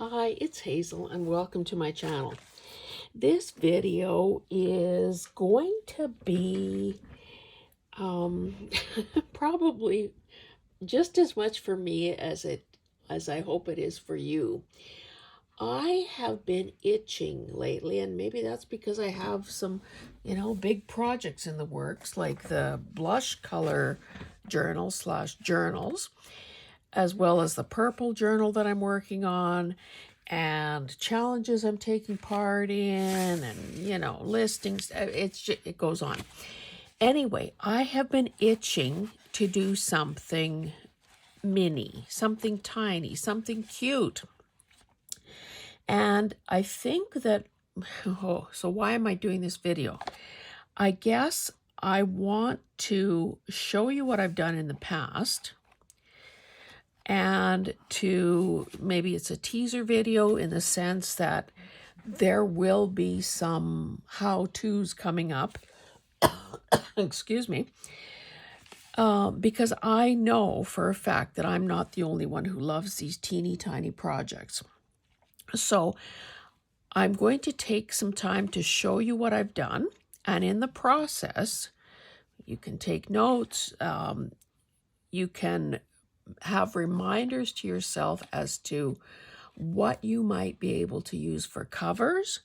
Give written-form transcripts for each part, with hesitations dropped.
Hi, it's Hazel and welcome to my channel. This video is going to be probably just as much for me as I hope it is for you. I have been itching lately, and maybe that's because I have some, big projects in the works, like the blush color journals, as well as the purple journal that I'm working on, and challenges I'm taking part in, and listings. It goes on. Anyway, I have been itching to do something mini, something tiny, something cute. And I think that, so why am I doing this video? I guess I want to show you what I've done in the past, and maybe it's a teaser video in the sense that there will be some how-tos coming up. Excuse me. Because I know for a fact that I'm not the only one who loves these teeny tiny projects. So I'm going to take some time to show you what I've done. And in the process, you can take notes. You can have reminders to yourself as to what you might be able to use for covers,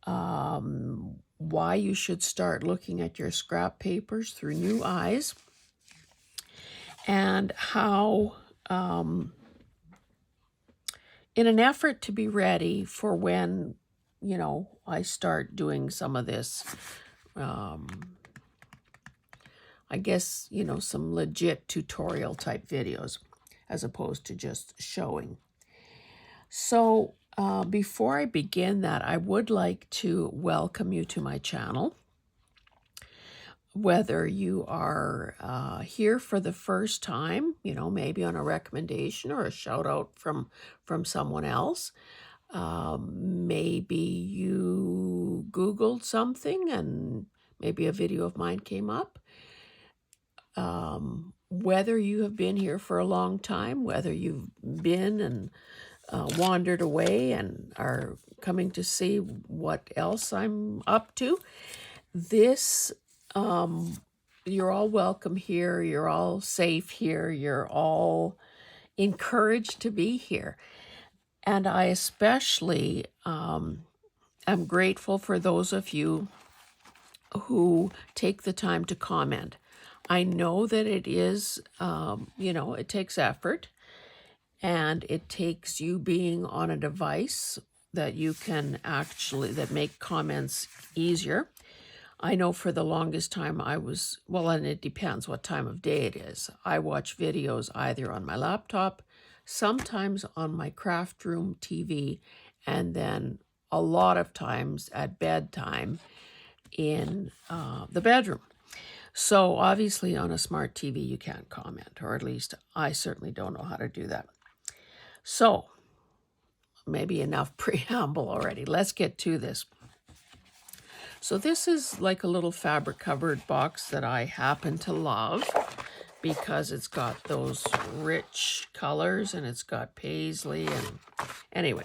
why you should start looking at your scrap papers through new eyes, and how, in an effort to be ready for when, I start doing some of this, I guess, some legit tutorial type videos as opposed to just showing. So before I begin that, I would like to welcome you to my channel. Whether you are here for the first time, maybe on a recommendation or a shout out from someone else. Maybe you Googled something and maybe a video of mine came up. Whether you have been here for a long time, whether you've been and wandered away and are coming to see what else I'm up to, this, you're all welcome here. You're all safe here. You're all encouraged to be here. And I especially am grateful for those of you who take the time to comment. I know that it is, it takes effort, and it takes you being on a device that you can that make comments easier. I know for the longest time and it depends what time of day it is. I watch videos either on my laptop, sometimes on my craft room TV, and then a lot of times at bedtime in the bedroom. So obviously on a smart TV you can't comment, or at least I certainly don't know how to do that. So maybe enough preamble already. Let's get to this. So this is like a little fabric covered box that I happen to love because it's got those rich colors and it's got paisley, and anyway.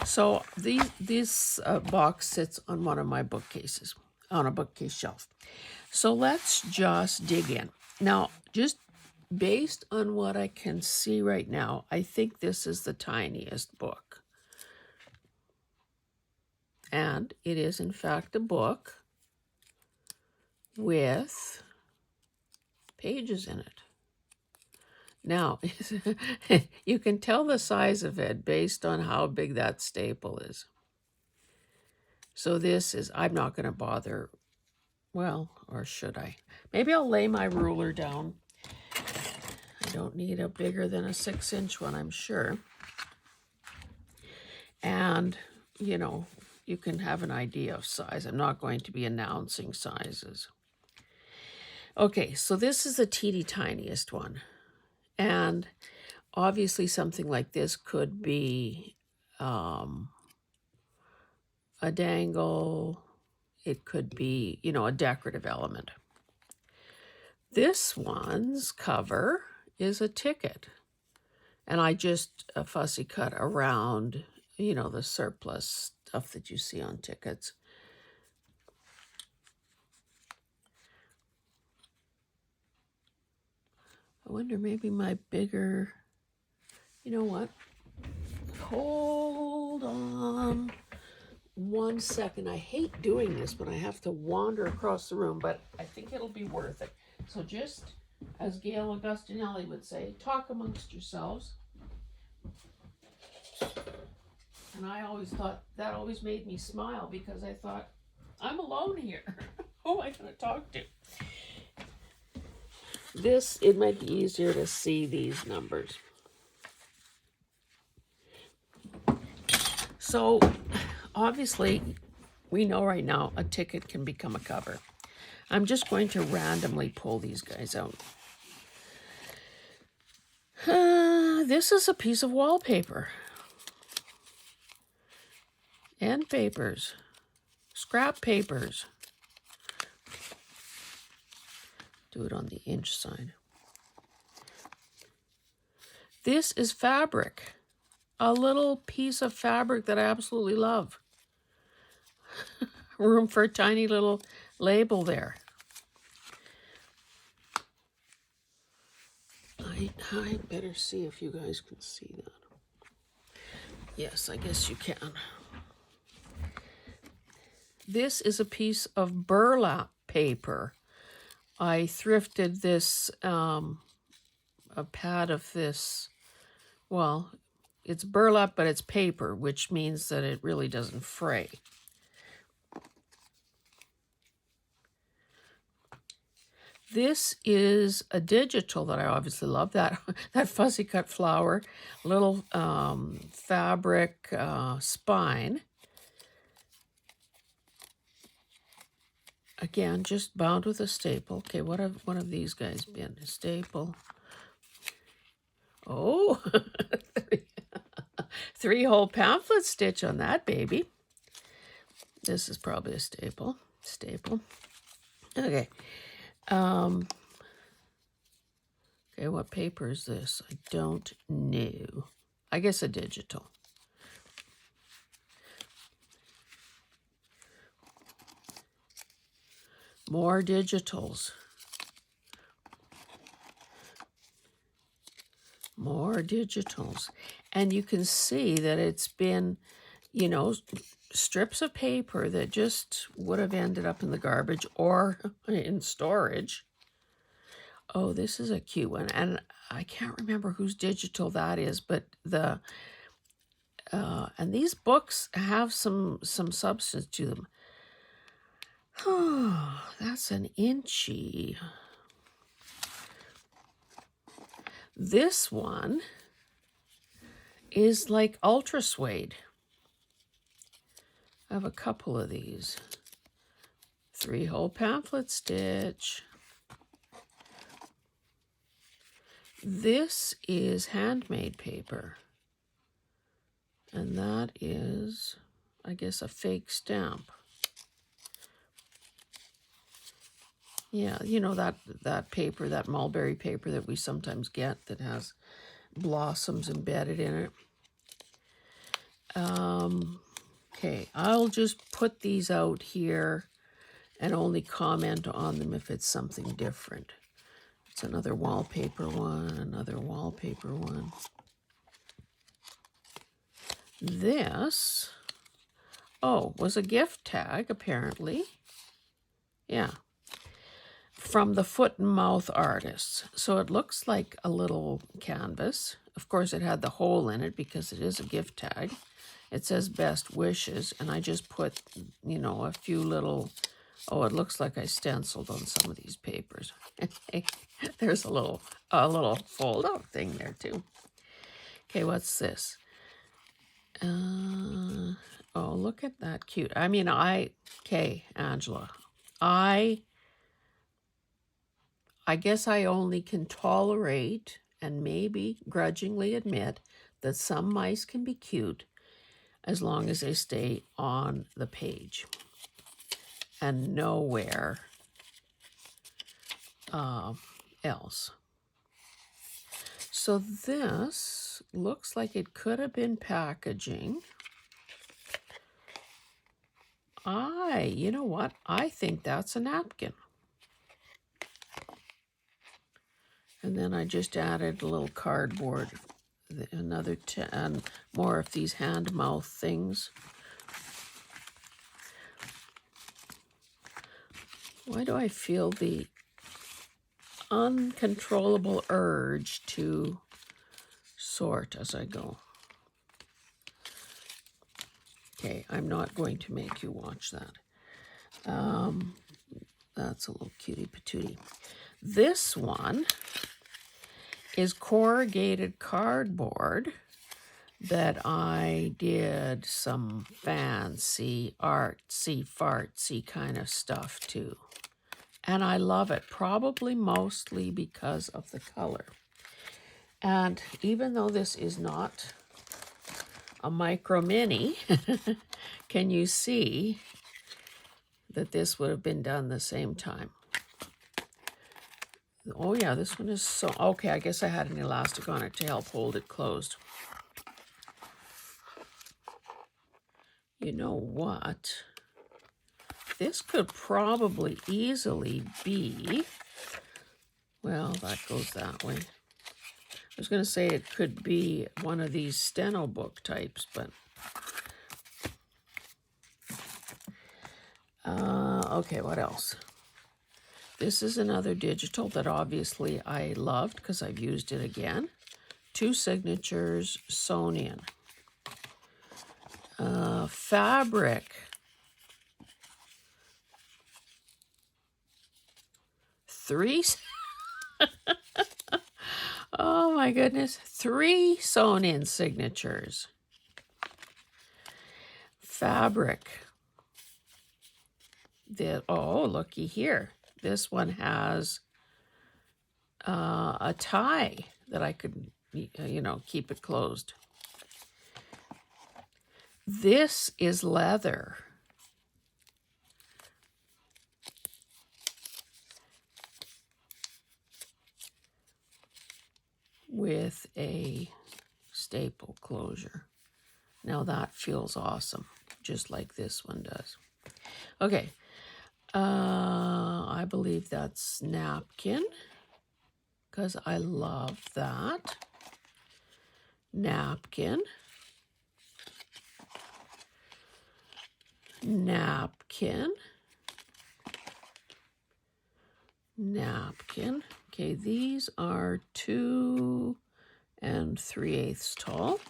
So this box sits on one of my bookcases, on a bookcase shelf. So let's just dig in. Now, just based on what I can see right now, I think this is the tiniest book. And it is, in fact, a book with pages in it. Now, you can tell the size of it based on how big that staple is. So this is, I'm not going to bother, well, or should I? Maybe I'll lay my ruler down. I don't need a bigger than a 6-inch one, I'm sure. And, you can have an idea of size. I'm not going to be announcing sizes. Okay, so this is the teeny tiniest one. And obviously something like this could be a dangle. It could be, a decorative element. This one's cover is a ticket. And I just fussy cut around, you know, the surplus stuff that you see on tickets. I wonder, maybe my bigger, you know what? Hold on 1 second. I hate doing this when I have to wander across the room, but I think it'll be worth it. So just, as Gail Augustinelli would say, talk amongst yourselves. And I always thought, that always made me smile, because I thought, I'm alone here. Who am I going to talk to? This, it might be easier to see these numbers. So, obviously, we know right now a ticket can become a cover. I'm just going to randomly pull these guys out. This is a piece of wallpaper. End papers. Scrap papers. Do it on the inch side. This is fabric. A little piece of fabric that I absolutely love. Room for a tiny little label there. I better see if you guys can see that. Yes, I guess you can. This is a piece of burlap paper. I thrifted this, a pad of this, well, it's burlap, but it's paper, which means that it really doesn't fray. This is a digital that I obviously love, that fussy cut flower, little fabric spine. Again, just bound with a staple. Okay, what have one of these guys been? A staple. Oh, three-hole pamphlet stitch on that baby. This is probably a staple. Okay. Okay, what paper is this? I don't know. I guess a digital. More digitals. More digitals. And you can see that it's been, you know, strips of paper that just would have ended up in the garbage or in storage. Oh, this is a cute one. And I can't remember whose digital that is, but the, and these books have some substance to them. Oh, that's an inchy. This one is like ultra suede. I have a couple of these. Three-hole pamphlet stitch. This is handmade paper. And that is, I guess, a fake stamp. Yeah, you know that paper, that mulberry paper that we sometimes get that has blossoms embedded in it. Okay, I'll just put these out here and only comment on them if it's something different. It's another wallpaper one, another wallpaper one. This, oh, was a gift tag, apparently. Yeah. From the Foot and Mouth Artists. So it looks like a little canvas. Of course, it had the hole in it because it is a gift tag. It says best wishes, and I just put, you know, a few little, oh, it looks like I stenciled on some of these papers. There's a little fold-out thing there, too. Okay, what's this? Oh, look at that cute. I mean, okay, Angela, I guess I only can tolerate and maybe grudgingly admit that some mice can be cute as long as they stay on the page and nowhere else. So this, this looks like it could have been packaging. You know what? I think that's a napkin. And then I just added a little cardboard, another and more of these hand mouth things. Why do I feel the uncontrollable urge to sort as I go? Okay, I'm not going to make you watch that. That's a little cutie patootie. This one is corrugated cardboard that I did some fancy artsy fartsy kind of stuff to. And I love it, probably mostly because of the color. And even though this is not a micro-mini, can you see that this would have been done the same time? Oh yeah, this one is so, okay, I guess I had an elastic on it to help hold it closed. You know what? This could probably easily be, well, that goes that way. I was going to say it could be one of these steno book types, but okay, what else? This is another digital that obviously I loved because I've used it again. 2 signatures sewn in. Fabric. 3. Oh my goodness. 3 sewn in signatures. Fabric. Oh, looky here. This one has a tie that I could, keep it closed. This is leather. With a staple closure. Now that feels awesome, just like this one does. Okay, I believe that's napkin, because I love that. Napkin. Napkin. Napkin. Okay, these are 2 3/8 tall.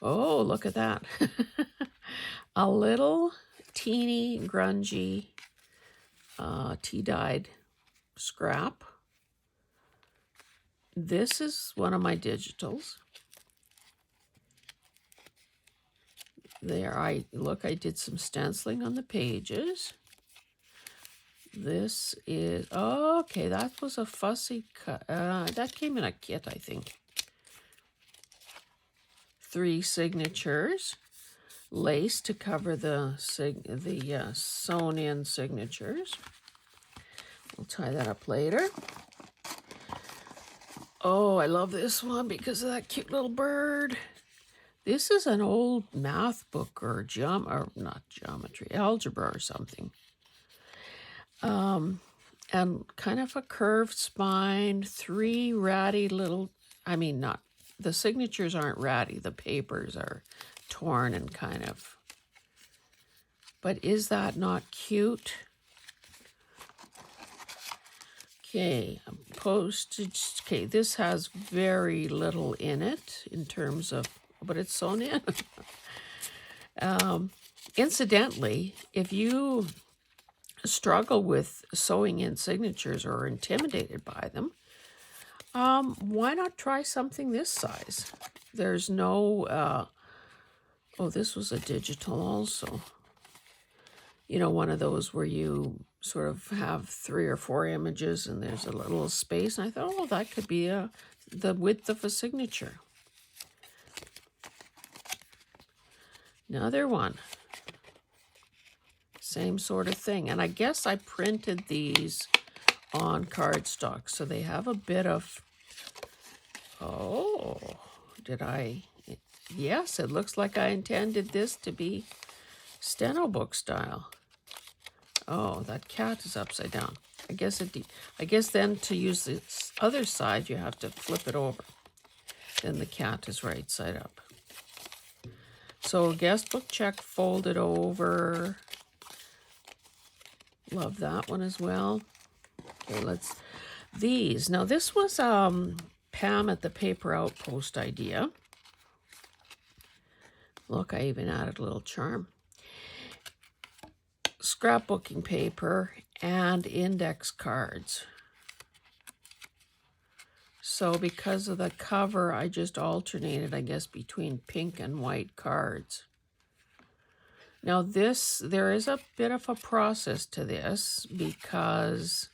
Oh, look at that. A little teeny grungy tea-dyed scrap. This is one of my digitals. There, I did some stenciling on the pages. This is, okay, that was a fussy cut. That came in a kit, I think. 3 signatures. Lace to cover the sewn-in signatures. We'll tie that up later. Oh, I love this one because of that cute little bird. This is an old math book or not geometry, algebra or something. And kind of a curved spine, 3 ratty little, the signatures aren't ratty, the papers are torn and kind of, but is that not cute? Okay, postage, okay, this has very little in it in terms of, but it's sewn in. Incidentally, if you struggle with sewing in signatures or are intimidated by them, why not try something this size? There's no, oh, this was a digital also. One of those where you sort of have 3 or 4 images and there's a little space. And I thought, oh, that could be the width of a signature. Another one. Same sort of thing. And I guess I printed these on cardstock, so they have a bit of Oh, did I? Yes, it looks like I intended this to be steno book style. Oh, that cat is upside down. I guess then to use this other side, you have to flip it over. Then the cat is right side up. So guest book check folded over. Love that one as well. Okay, these. Now this was Pam at the Paper Outpost idea. Look, I even added a little charm. Scrapbooking paper and index cards. So because of the cover, I just alternated, I guess, between pink and white cards. Now there is a bit of a process to this because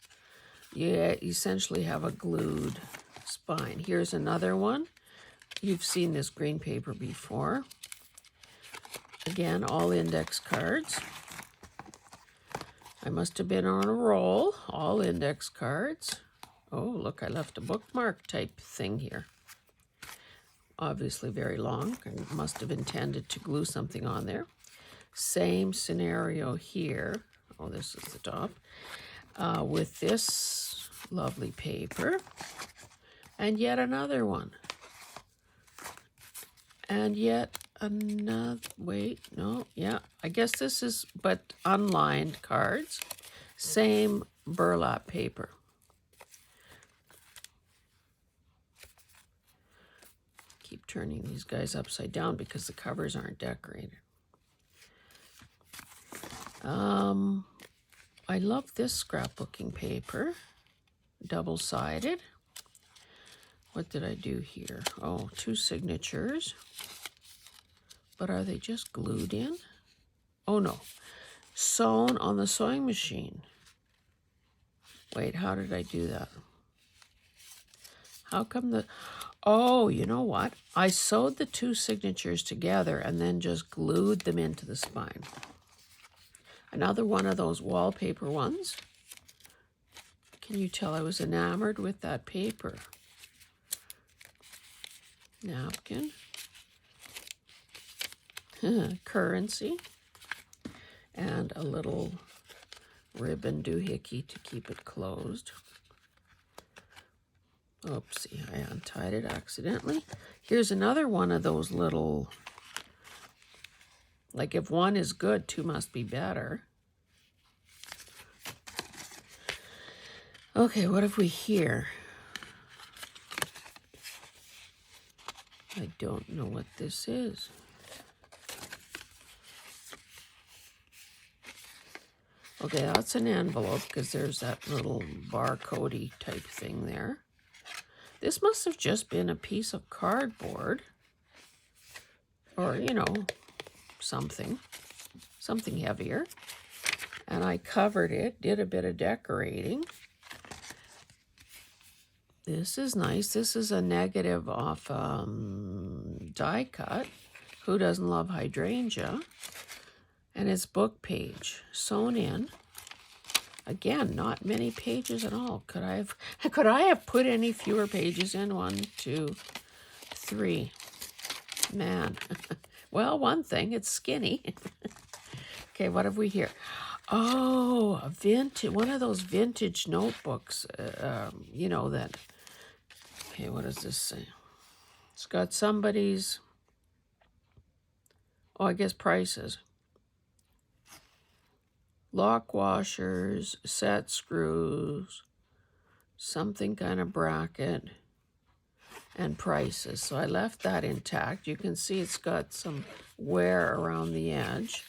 you essentially have a glued spine. Here's another one. You've seen this green paper before. Again, all index cards. I must have been on a roll. All index cards. Oh, look, I left a bookmark type thing here. Obviously very long. I must have intended to glue something on there. Same scenario here. Oh, this is the top. With this lovely paper. And yet another one. And yet another, wait, no, yeah. I guess this is, but unlined cards. Same burlap paper. Keep turning these guys upside down because the covers aren't decorated. I love this scrapbooking paper, double-sided. What did I do here? Oh, 2 signatures. But are they just glued in? Oh no, sewn on the sewing machine. Wait, how did I do that? How come oh, you know what? I sewed the 2 signatures together and then just glued them into the spine. Another one of those wallpaper ones. Can you tell I was enamored with that paper? Napkin. Currency. And a little ribbon doohickey to keep it closed. Oopsie, I untied it accidentally. Here's another one of those little, like if one is good, 2 must be better. Okay, what have we here? I don't know what this is. Okay, that's an envelope because there's that little barcode-y type thing there. This must have just been a piece of cardboard or, you know, something heavier. And I covered it, did a bit of decorating. This is nice. This is a negative off die cut. Who doesn't love hydrangea? And it's book page sewn in. Again, not many pages at all. Could I have put any fewer pages in? 1, 2, 3. Man. Well, one thing, it's skinny. Okay, what have we here? Oh, a vintage, one of those vintage notebooks, you know, that, okay, what does this say? It's got somebody's, oh, I guess prices. Lock washers, set screws, something kind of bracket, and prices. So I left that intact. You can see it's got some wear around the edge.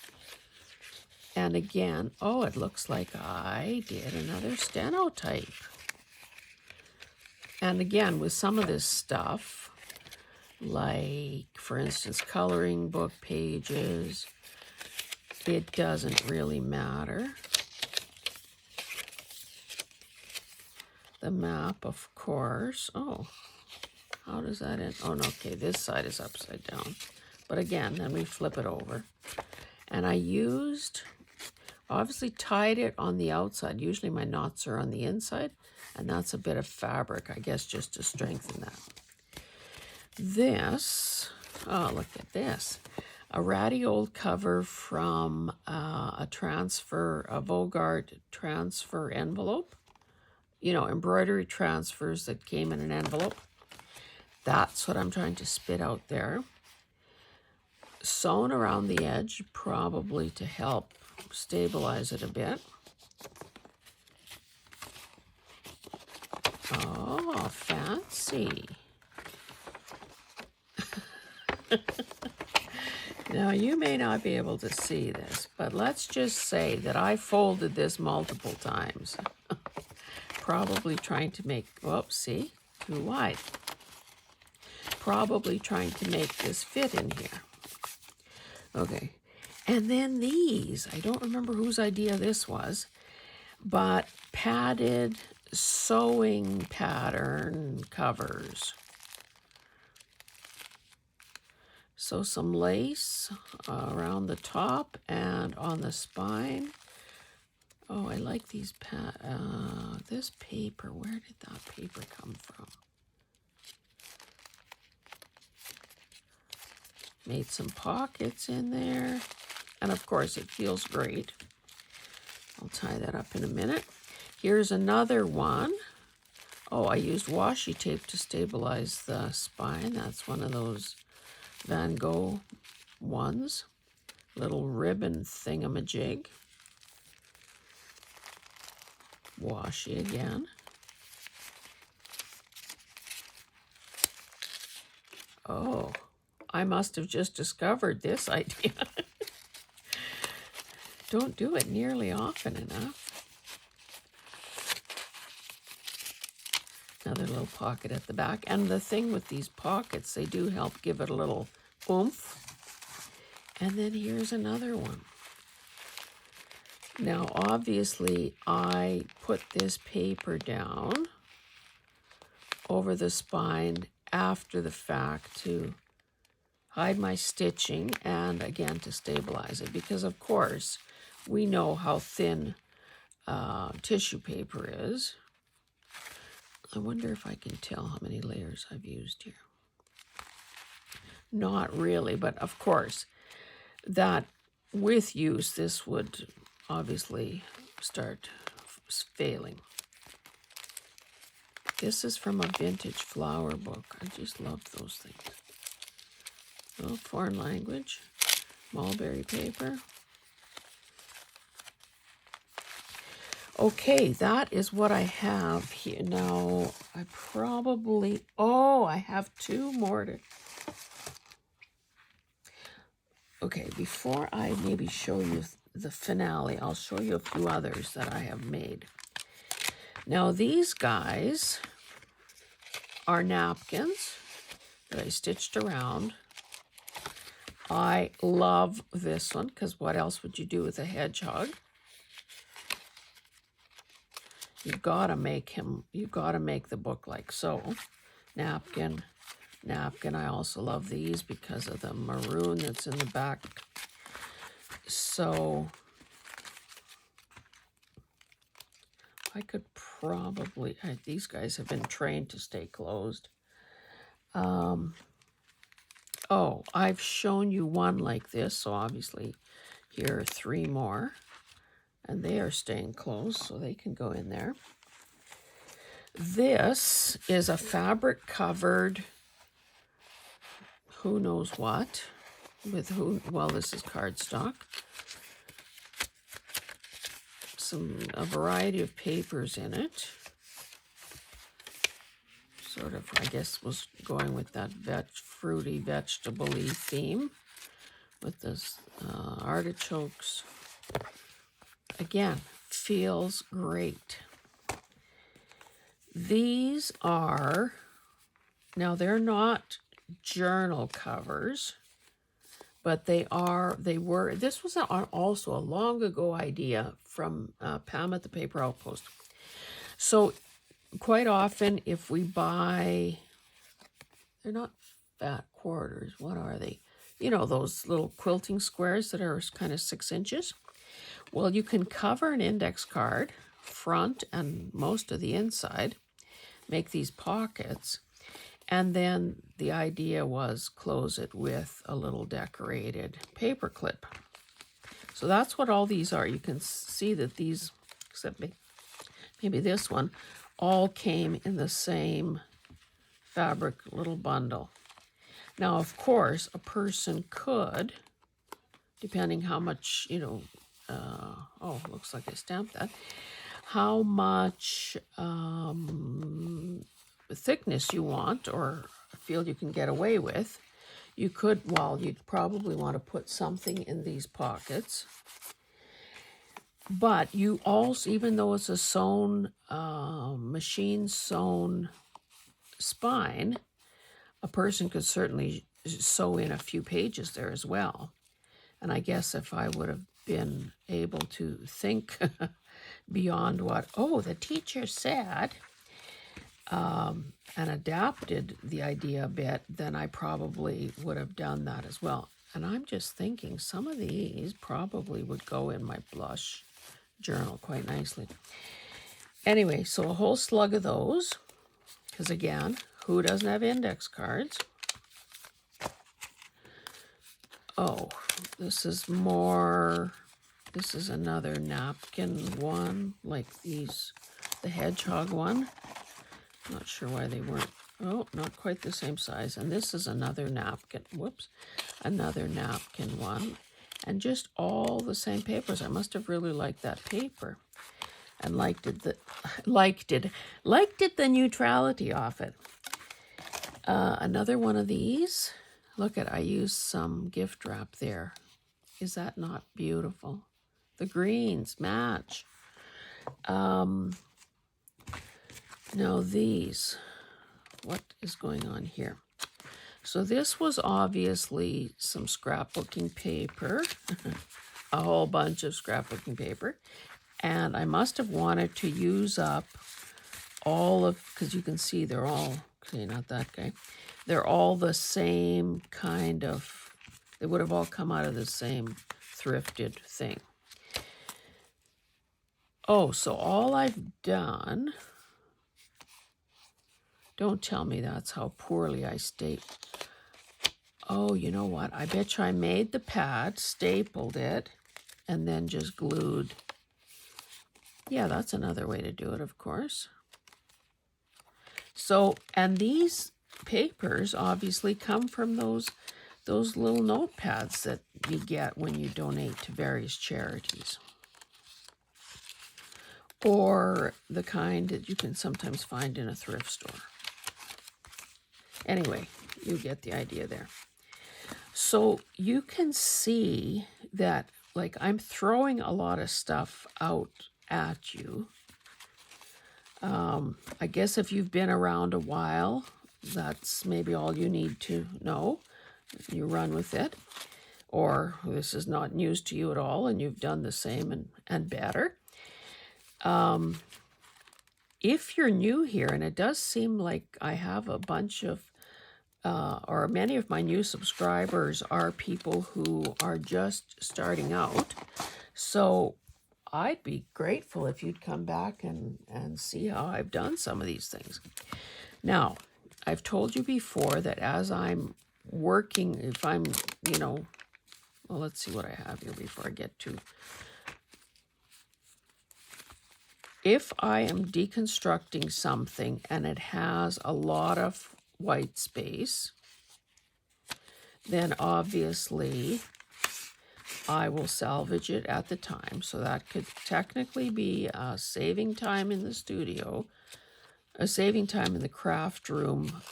And again, oh, it looks like I did another stenotype. And again, with some of this stuff, like, for instance, coloring book pages, it doesn't really matter. The map, of course. Oh, how does that end? Oh, no, okay, this side is upside down. But again, then we flip it over. And I obviously tied it on the outside. Usually my knots are on the inside, and that's a bit of fabric, I guess, just to strengthen that. This, oh, look at this. A ratty old cover from a Vogart transfer envelope. You know, embroidery transfers that came in an envelope. That's what I'm trying to spit out there. Sewn around the edge, probably to help stabilize it a bit. Oh, fancy. Now, you may not be able to see this, but let's just say that I folded this multiple times. Probably trying to make, whoops, see, too wide. Probably trying to make this fit in here. Okay, and then these, I don't remember whose idea this was, but padded sewing pattern covers. So some lace around the top and on the spine. Oh, I like these this paper. Where did that paper come from? Made some pockets in there. And of course, it feels great. I'll tie that up in a minute. Here's another one. Oh, I used washi tape to stabilize the spine. That's one of those Van Gogh ones. Little ribbon thingamajig. Washi again. Oh, I must have just discovered this idea. Don't do it nearly often enough. Another little pocket at the back. And the thing with these pockets, they do help give it a little oomph. And then here's another one. Now, obviously, I put this paper down over the spine after the fact to hide my stitching and, again, to stabilize it. Because, of course, we know how thin tissue paper is. I wonder if I can tell how many layers I've used here. Not really, but of course, that with use, this would obviously start failing. This is from a vintage flower book. I just love those things. Oh, foreign language, mulberry paper. Okay, that is what I have here. Now, I probably, I have two more to... Okay, before I maybe show you the finale, I'll show you a few others that I have made. Now, these guys are napkins that I stitched around. I love this one, because what else would you do with a hedgehog? You've got to make the book like so. Napkin, napkin. I also love these because of the maroon that's in the back. So I could probably, these guys have been trained to stay closed. Oh, I've shown you one like this, so obviously here are three more. And they are staying closed, so they can go in there. This is a fabric-covered, who knows what, with well, this is cardstock. A variety of papers in it. Sort of, I guess, was going with that fruity, vegetable-y theme with this artichokes. Again, feels great. These are, now they're not journal covers, but this was also a long ago idea from Pam at the Paper Outpost. So quite often if we buy, they're not fat quarters, what are they? You know, those little quilting squares that are kind of 6 inches. Well, you can cover an index card, front and most of the inside, make these pockets, And then the idea was close it with a little decorated paper clip. So that's what all these are. You can see that these, except maybe this one, all came in the same fabric little bundle. Now, of course, a person could, depending how much, oh, looks like I stamped that, how much thickness you want or feel you can get away with. You could, well, you'd probably want to put something in these pockets. But you also, even though it's a sewn, machine sewn spine, a person could certainly sew in a few pages there as well. And I guess if I would have been able to think beyond what, the teacher said, and adapted the idea a bit, then I probably would have done that as well. And I'm just thinking some of these probably would go in my blush journal quite nicely. Anyway, so a whole slug of those, because again, who doesn't have index cards? Oh, this is more, this is another napkin one, like these, the hedgehog one. Not sure why they weren't, not quite the same size. And this is another napkin, another napkin one. And just all the same papers. I must have really liked that paper and liked the neutrality of it. Another one of these. Look at, I used some gift wrap there. Is that not beautiful? The greens match. Now these, what is going on here? So this was obviously some scrapbooking paper, a whole bunch of scrapbooking paper. And I must have wanted to use up all of, because you can see they're all, okay, not that guy. They're all the same kind of, they would have all come out of the same thrifted thing. Oh, so all I've done, don't tell me that's how poorly I stapled. Oh, you know what? I bet you I made the pad, stapled it, and then just glued. Yeah, that's another way to do it, of course. So, and these papers obviously come from those little notepads that you get when you donate to various charities. Or the kind that you can sometimes find in a thrift store. Anyway, you get the idea there. So you can see that, like, I'm throwing a lot of stuff out at you. I guess if you've been around a while, that's maybe all you need to know. You run with it. Or this is not news to you at all, and you've done the same and better. If you're new here, and it does seem like I have a bunch of, or many of my new subscribers are people who are just starting out. So I'd be grateful if you'd come back and see how I've done some of these things. Now, I've told you before that as I'm working, if I'm, well, let's see what I have here before I get to. If I am deconstructing something and it has a lot of white space, then obviously I will salvage it at the time. So that could technically be saving time in the studio, saving time in the craft room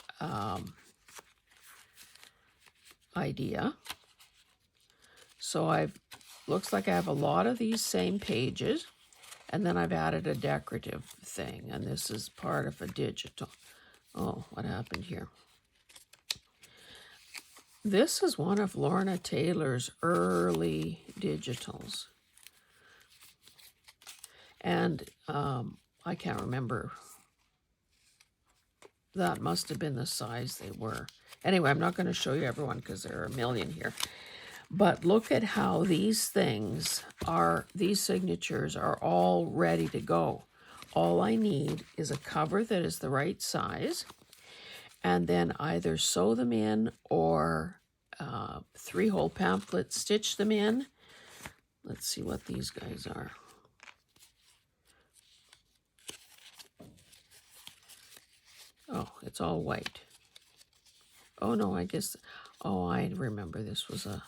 idea. So looks like I have a lot of these same pages. And then I've added a decorative thing, and this is part of a digital. Oh, what happened here? This is one of Lorna Taylor's early digitals. And I can't remember. That must have been the size they were. Anyway, I'm not going to show you everyone because there are a million here. But look at how these things are, these signatures are all ready to go. All I need is a cover that is the right size. and then either sew them in or 3-hole pamphlet stitch them in. Let's see what these guys are. Oh, it's all white. Oh no, I guess, oh, I remember this was a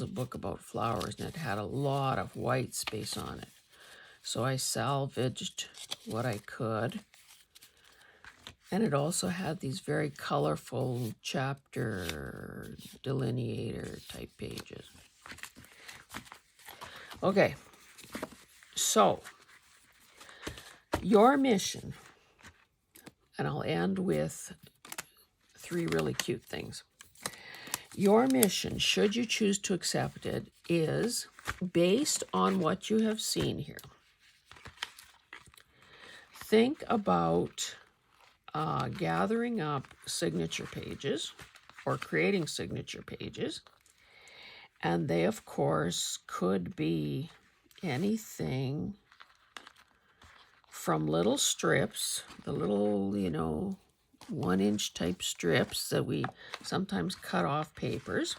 book about flowers, and it had a lot of white space on it. So I salvaged what I could. And it also had these very colorful chapter delineator type pages. Okay, so your mission, and I'll end with 3 really cute things. Your mission, should you choose to accept it, is based on what you have seen here. Think about gathering up signature pages or creating signature pages. And they, of course, could be anything from little strips, the little, 1-inch type strips that we sometimes cut off papers,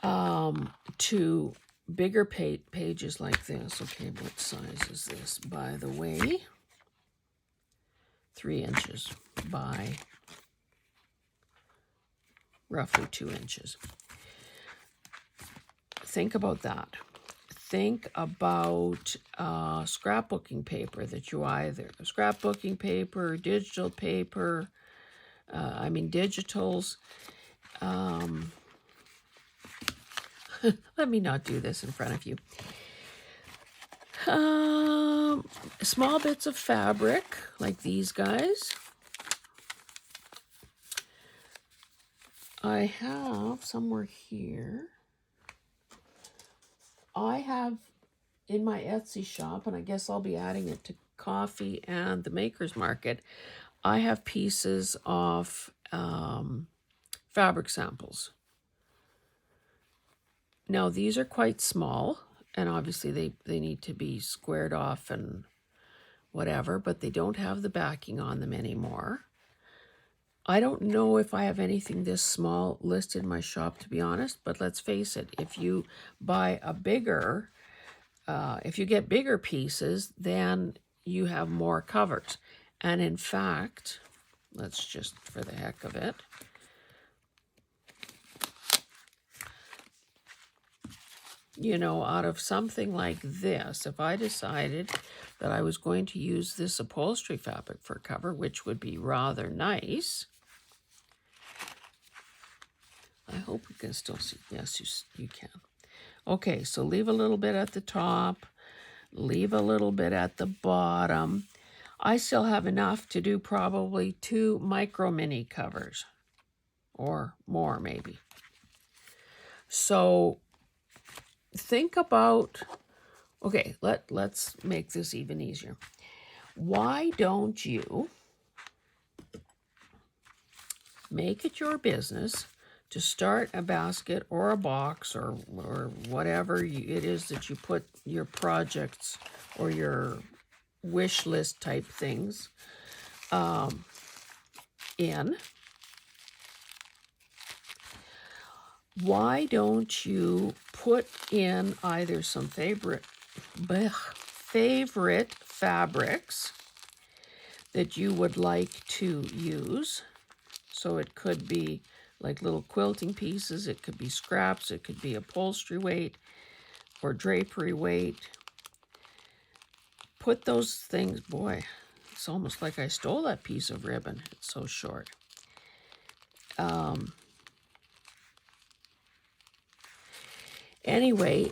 to bigger pages like this. Okay, what size is this, by the way? 3 inches by roughly 2 inches. Think about that. Think about scrapbooking paper that you either, scrapbooking paper, digital paper, digitals. Let me not do this in front of you. Small bits of fabric, like these guys. I have somewhere here. I have in my Etsy shop, and I guess I'll be adding it to Coffee and the Maker's Market, I have pieces of fabric samples. Now, these are quite small, and obviously they need to be squared off and whatever, but they don't have the backing on them anymore. I don't know if I have anything this small listed in my shop, to be honest, but let's face it, if you buy a bigger, if you get bigger pieces, then you have more covers. And in fact, let's just, for the heck of it, out of something like this, if I decided that I was going to use this upholstery fabric for a cover, which would be rather nice. I hope you can still see. Yes, you can. Okay, so leave a little bit at the top, leave a little bit at the bottom. I still have enough to do probably 2 micro-mini covers, or more maybe. So think about, okay, let's make this even easier. Why don't you make it your business to start a basket or a box or whatever it is that you put your projects or your wish list type things in. Why don't you put in either some favorite fabrics that you would like to use? So it could be like little quilting pieces, it could be scraps, it could be upholstery weight or drapery weight. Put those things, boy, it's almost like I stole that piece of ribbon. It's so short. Anyway,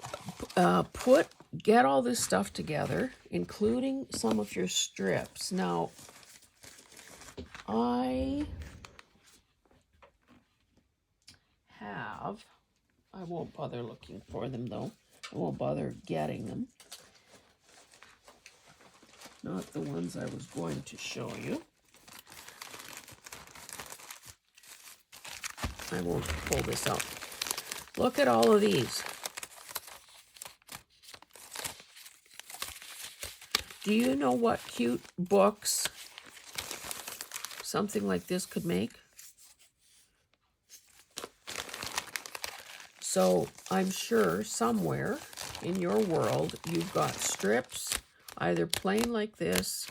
get all this stuff together, including some of your strips. Now, I won't bother looking for them though. I won't bother getting them. Not the ones I was going to show you. I won't pull this out. Look at all of these. Do you know what cute books something like this could make. So I'm sure somewhere in your world you've got strips, either plain like this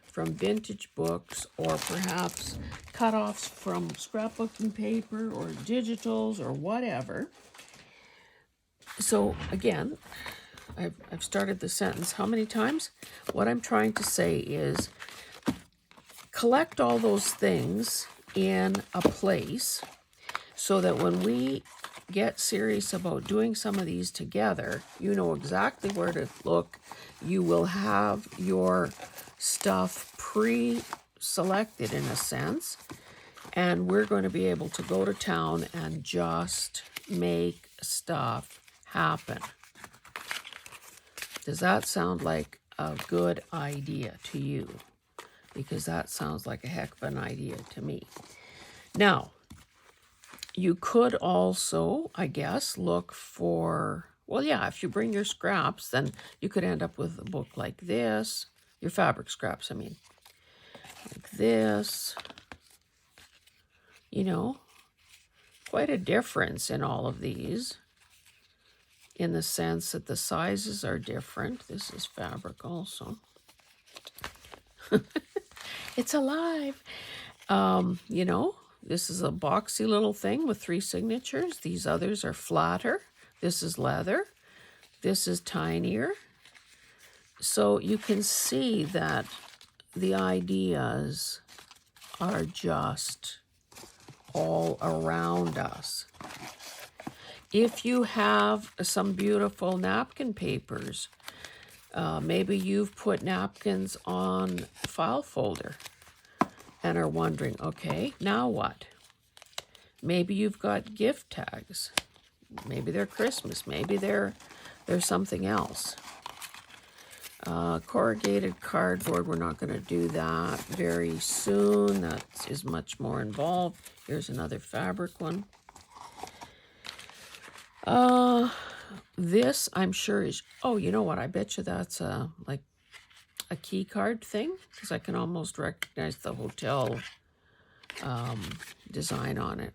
from vintage books, or perhaps cut-offs from scrapbooking paper or digitals or whatever. So again, I've started the sentence how many times? What I'm trying to say is collect all those things in a place so that when we get serious about doing some of these together, you know exactly where to look. You will have your stuff pre-selected in a sense, and we're going to be able to go to town and just make stuff happen. Does that sound like a good idea to you? Because that sounds like a heck of an idea to me. Now, you could also, I guess, look for, well, yeah, if you bring your scraps, then you could end up with a book like this. Your fabric scraps, I mean. Like this. You know, quite a difference in all of these, in the sense that the sizes are different. This is fabric also. It's alive. You know, this is a boxy little thing with 3 signatures. These others are flatter. This is leather. This is tinier. So you can see that the ideas are just all around us. If you have some beautiful napkin papers, maybe you've put napkins on a file folder and are wondering, okay, now what? Maybe you've got gift tags. Maybe they're Christmas. Maybe they're something else. Corrugated cardboard, we're not going to do that very soon. That is much more involved. Here's another fabric one. This, I'm sure, is, oh, you know what? I bet you that's like a key card thing, because I can almost recognize the hotel design on it.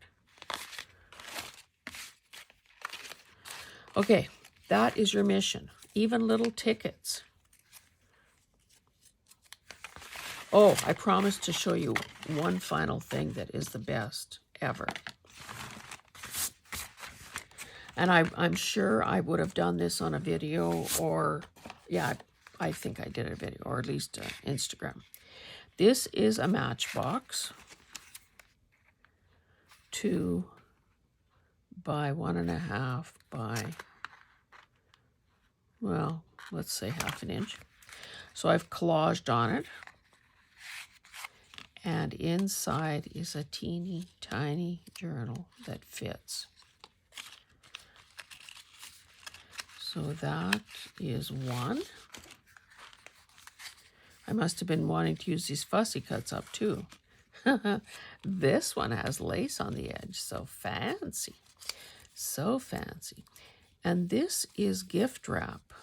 Okay, that is your mission. Even little tickets. Oh, I promised to show you one final thing that is the best ever. And I'm sure I would have done this on a video, or, yeah, I think I did a video, or at least Instagram. This is a matchbox, 2 by 1.5 by, well, let's say 1/2 inch. So I've collaged on it. And inside is a teeny tiny journal that fits. So that is one. I must have been wanting to use these fussy cuts up too. This one has lace on the edge. So fancy. So fancy. And this is gift wrap.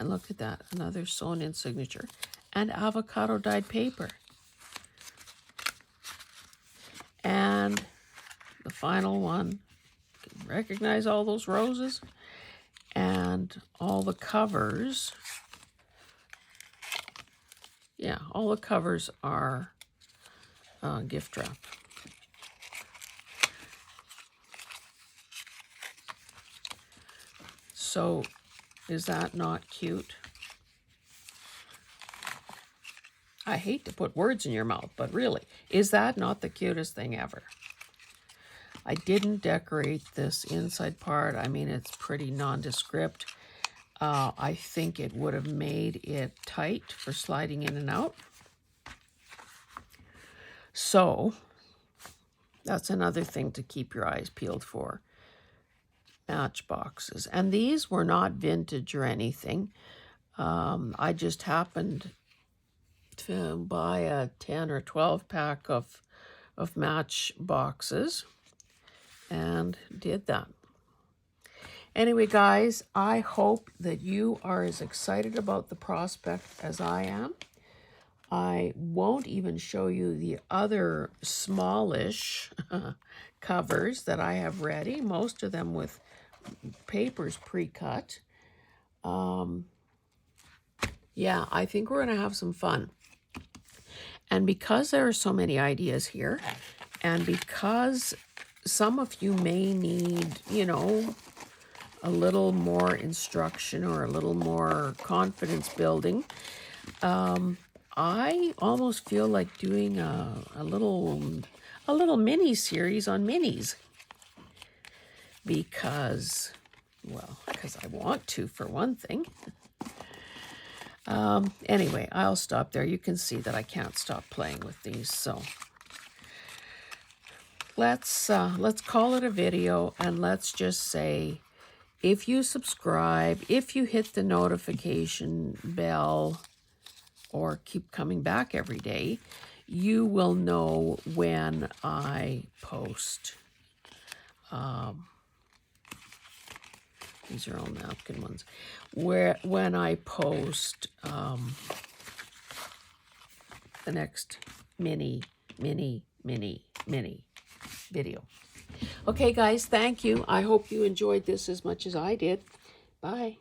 And look at that. Another sewn in signature. And avocado dyed paper. And the final one, you can recognize all those roses, and all the covers. Yeah, all the covers are gift wrap. So is that not cute? I hate to put words in your mouth, but really, is that not the cutest thing ever? I didn't decorate this inside part. I mean, it's pretty nondescript. I think it would have made it tight for sliding in and out. So that's another thing to keep your eyes peeled for. Matchboxes. And these were not vintage or anything. I just happened to buy a 10 or 12 pack of match boxes and did that. Anyway, guys, I hope that you are as excited about the prospect as I am. I won't even show you the other smallish covers that I have ready, most of them with papers pre-cut. Yeah, I think we're going to have some fun. And because there are so many ideas here, and because some of you may need, you know, a little more instruction or a little more confidence building, I almost feel like doing a little mini series on minis because, well, because I want to, for one thing. Anyway, I'll stop there. You can see that I can't stop playing with these, so let's call it a video, and let's just say, if you subscribe, if you hit the notification bell, or keep coming back every day, you will know when I post. These are all napkin ones. When I post the next mini video. Okay, guys, thank you. I hope you enjoyed this as much as I did. Bye.